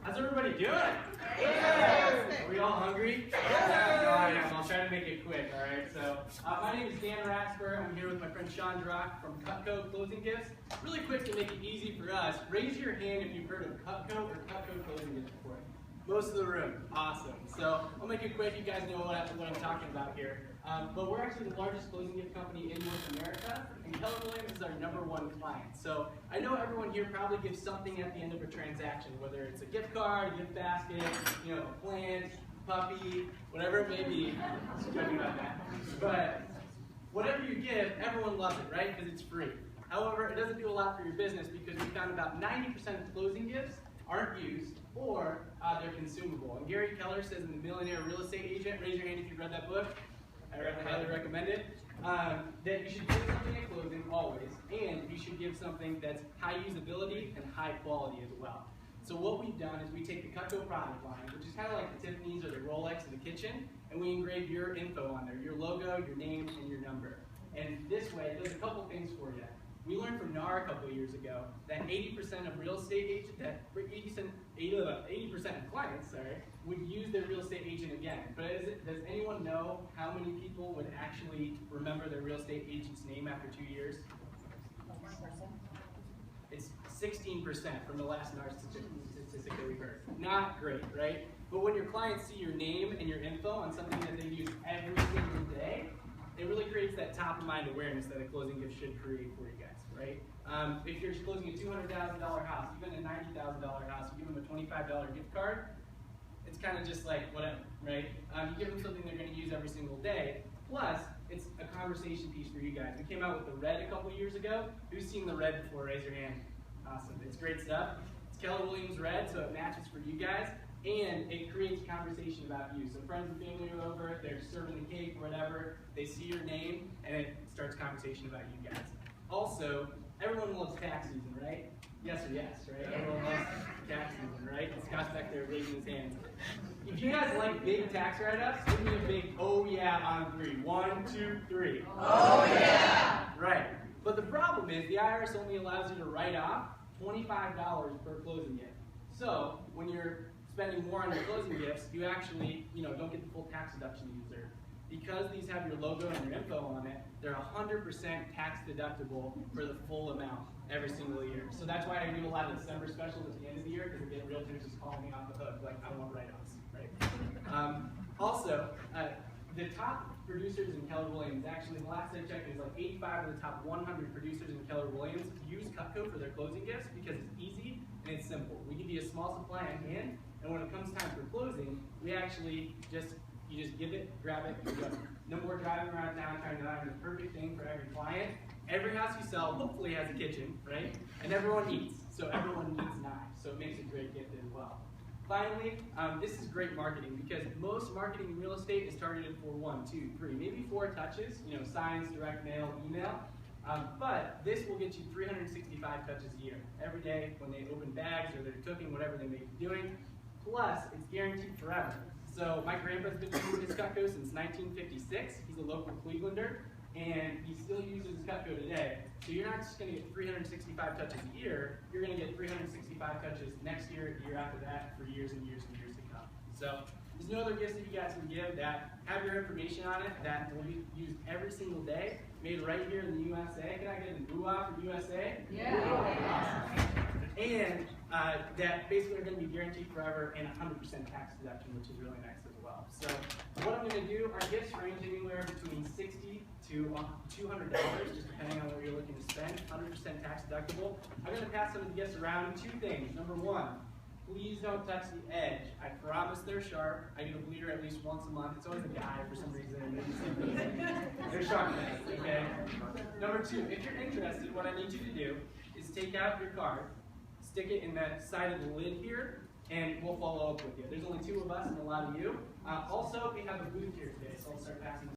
How's everybody doing? Are we all hungry? I am. I'll try to make it quick, all right? So, my name is Rasper. I'm here with my friend Sean Drock from Cutco Closing Gifts. Really quick to make it easy for us, raise your hand if you've heard of Cutco or Cutco Closing Gifts before. Most of the room. Awesome. So, I'll make it quick. You guys know what I'm talking about here. But we're actually the largest closing gift company in North America, and Keller is our #1 client. So I know everyone here probably gives something at the end of a transaction, whether it's a gift card, a gift basket, a plant, puppy, whatever it may be. Just joking about that. But whatever you give, everyone loves it, right? Because it's free. However, it doesn't do a lot for your business because we found about 90% of closing gifts aren't used or they're consumable. And Gary Keller says in The Millionaire Real Estate Agent, raise your hand if you've read that book. I highly recommend it, that you should give something at closing always, and you should give something that's high usability and high quality as well. So what we've done is we take the Cutco product line, which is kind of like the Tiffany's or the Rolex of the kitchen, and we engrave your info on there, your logo, your name, and your number. And this way, it does a couple things for you. We learned from NAR a couple of years ago that 80% of real estate agents, that 80% of clients, would use their real estate agent again. But does anyone know how many people would actually remember their real estate agent's name after 2 years? It's 16% from the last NAR statistic that we heard. Not great, right? But when your clients see your name and your info on something that they use every single day, it really creates that top-of-mind awareness that a closing gift should create for you guys, right? If you're closing a $200,000 house, even a $90,000 house, you give them a $25 gift card, it's kind of just like whatever, right? You give them something they're going to use every single day, plus it's a conversation piece for you guys. We came out with the red a couple years ago. Who's seen the red before? Raise your hand. Awesome. It's great stuff. It's Keller Williams red, so it matches for you guys. And it creates conversation about you. So friends and family are over, they're serving the cake or whatever, they see your name, and it starts conversation about you guys. Also, everyone loves tax season, right? Yes or yes, right? Everyone loves tax season, right? And Scott's back there raising his hand. If you guys like big tax write-ups, give me a big oh yeah on 3. 1, 2, 3. Oh yeah! Right. But the problem is the IRS only allows you to write off $25 per closing gift. So when you're spending more on your closing gifts, you actually, don't get the full tax deduction you deserve. Because these have your logo and your info on it, they're 100% tax deductible for the full amount every single year. So that's why I do a lot of December specials at the end of the year, because again, realtors just calling me off the hook, like I want write-offs, right? Also, the top producers in Keller Williams, actually the last I checked, is like 85 of the top 100 producers in Keller Williams use Cutco for their closing gifts because it's easy and it's simple. We give you a small supply on hand, and when it comes time for closing, we actually you just give it, grab it, and go. No more driving around town trying to find the perfect thing for every client. Every house you sell hopefully has a kitchen, right? And everyone eats, so everyone needs knives, so it makes a great gift as well. Finally, this is great marketing because most marketing in real estate is targeted for 1, 2, 3, maybe 4 touches, signs, direct mail, email. But this will get you 365 touches a year. Every day when they open bags or they're cooking, whatever they may be doing. Plus, it's guaranteed forever. So my grandpa's been using his Cutco since 1956. He's a local Clevelander, and he still uses his Cutco today. So you're not just going to get 365 touches a year, you're going to get 365 touches next year, the year after that, for years and years and years to come. So there's no other gifts that you guys can give that have your information on it that will be used every single day, made right here in the USA. Can I get an ooh-ah for USA? Yeah. Awesome. And that basically are going to be guaranteed forever and 100% tax deduction, which is really nice as well. So what I'm going to do, our gifts range anywhere between $60 to $200, just depending on what you're looking to spend, 100% tax deductible. I'm going to pass some of the gifts around. 2 things. Number 1, please don't touch the edge. I promise they're sharp. I get a bleeder at least once a month. It's always a guy for some reason. They're sharp, okay? Number 2, if you're interested, what I need you to do is take out your card, stick it in that side of the lid here, and we'll follow up with you. There's only 2 of us and a lot of you. Also, we have a booth here today, so I'll start passing